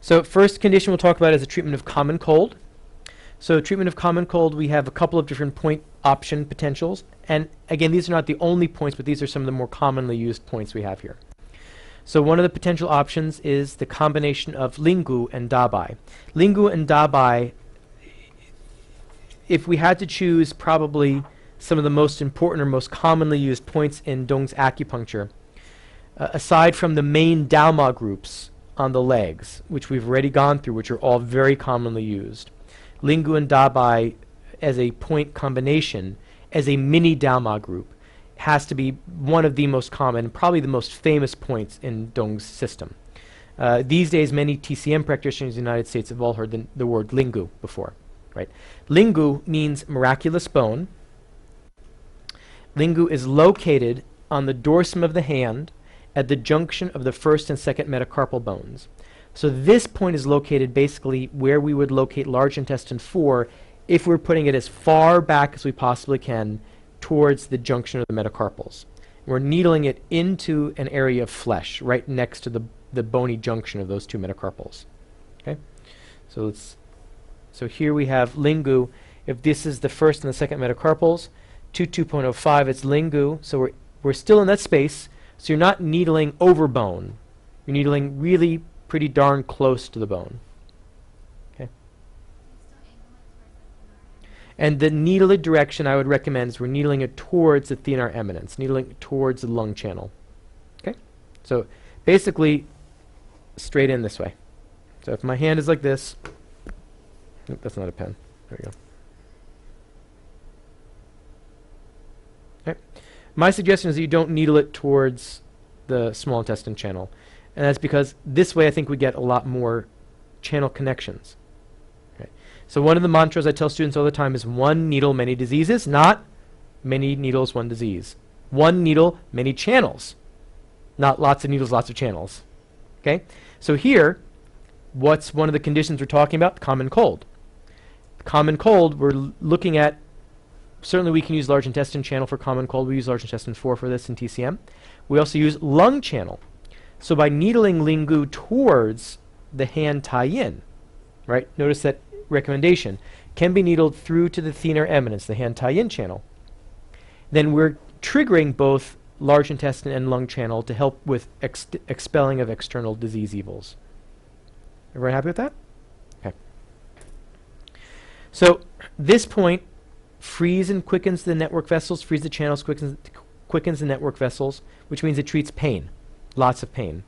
So first condition we'll talk about is the treatment of common cold. So treatment of common cold, we have a couple of different point option potentials. And again, these are not the only points, but these are some of the more commonly used points we have here. So one of the potential options is the combination of Lingu and Dabai. Lingu and Dabai, if we had to choose probably some of the most important or most commonly used points in Tung's acupuncture, aside from the main Daoma groups on the legs, which we've already gone through, which are all very commonly used, Lingu and Dabai as a point combination, as a mini Daoma group, has to be one of the most common, probably the most famous points in Tung's system. These days, many TCM practitioners in the United States have all heard the word Lingu before. Right? Lingu means miraculous bone. Lingu is located on the dorsum of the hand at the junction of the first and second metacarpal bones. So this point is located basically where we would locate large intestine 4 if we're putting it as far back as we possibly can towards the junction of the metacarpals. We're needling it into an area of flesh right next to the bony junction of those two metacarpals. Okay? So here we have Lingu. If this is the first and the second metacarpals, 2.05, it's Lingu. So we're still in that space. So you're not needling over bone. You're needling really pretty darn close to the bone. Okay. And the needle direction I would recommend is we're needling it towards the thenar eminence, needling towards the lung channel. Okay. So basically straight in this way. So if my hand is like this, nope, that's not a pen. There we go. Okay. My suggestion is that you don't needle it towards the small intestine channel. And that's because this way I think we get a lot more channel connections. Okay. So one of the mantras I tell students all the time is one needle, many diseases, not many needles, one disease. One needle, many channels, not lots of needles, lots of channels. Okay. So here, what's one of the conditions we're talking about? Common cold. Common cold, we're looking at, certainly we can use large intestine channel for common cold. We use large intestine 4 for this in TCM. We also use lung channel. So by needling Lingu towards the hand tie-in, right? Notice that recommendation can be needled through to the thenar eminence, the hand tie-in channel. Then we're triggering both large intestine and lung channel to help with expelling of external disease evils. Everyone happy with that? Okay. So this point frees and quickens the network vessels, frees the channels, quickens the network vessels, which means it treats pain, lots of pain.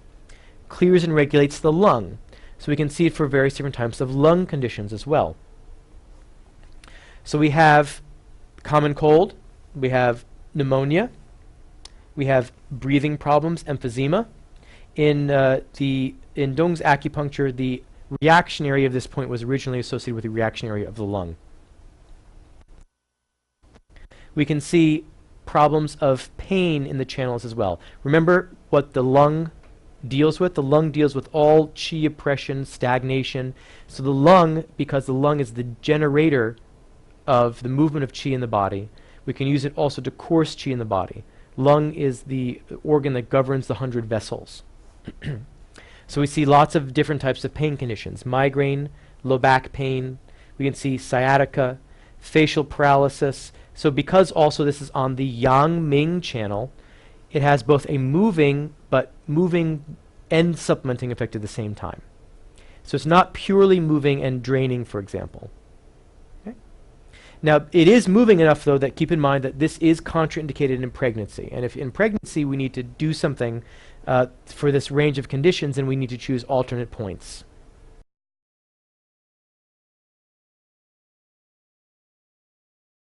Clears and regulates the lung. So we can see it for various different types of lung conditions as well. So we have common cold, we have pneumonia, we have breathing problems, emphysema. In Tung's acupuncture, the reaction area of this point was originally associated with the reaction area of the lung. We can see problems of pain in the channels as well. Remember what the lung deals with? The lung deals with all qi oppression, stagnation. So the lung, because the lung is the generator of the movement of qi in the body, we can use it also to course qi in the body. Lung is the organ that governs the 100 vessels. So we see lots of different types of pain conditions. Migraine, low back pain. We can see sciatica, facial paralysis. So because also this is on the Yang Ming channel, it has both a moving and supplementing effect at the same time. So it's not purely moving and draining, for example. Okay? Now, it is moving enough, though, that keep in mind that this is contraindicated in pregnancy. And if in pregnancy we need to do something for this range of conditions, then we need to choose alternate points.